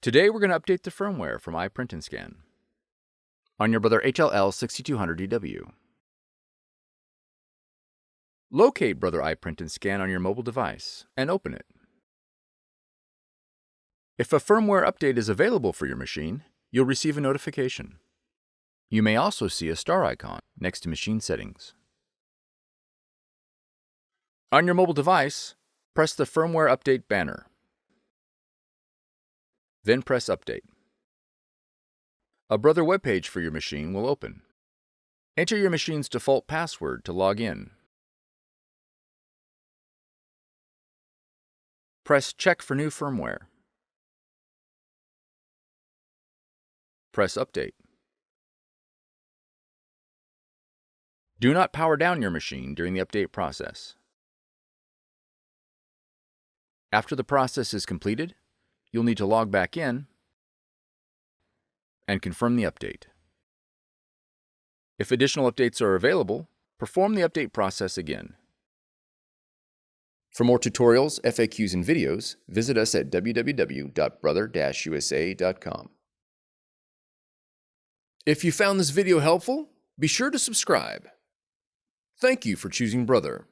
Today we're going to update the firmware from iPrint&Scan on your Brother HLL6200DW. Locate Brother iPrint&Scan on your mobile device and open it. If a firmware update is available for your machine, you'll receive a notification. You may also see a star icon next to machine settings. On your mobile device, press the Firmware Update banner. Then press Update. A Brother webpage for your machine will open. Enter your machine's default password to log in. Press Check for new firmware. Press Update. Do not power down your machine during the update process. After the process is completed, you'll need to log back in and confirm the update. If additional updates are available, perform the update process again. For more tutorials, FAQs, and videos, visit us at www.brother-usa.com. If you found this video helpful, be sure to subscribe. Thank you for choosing Brother.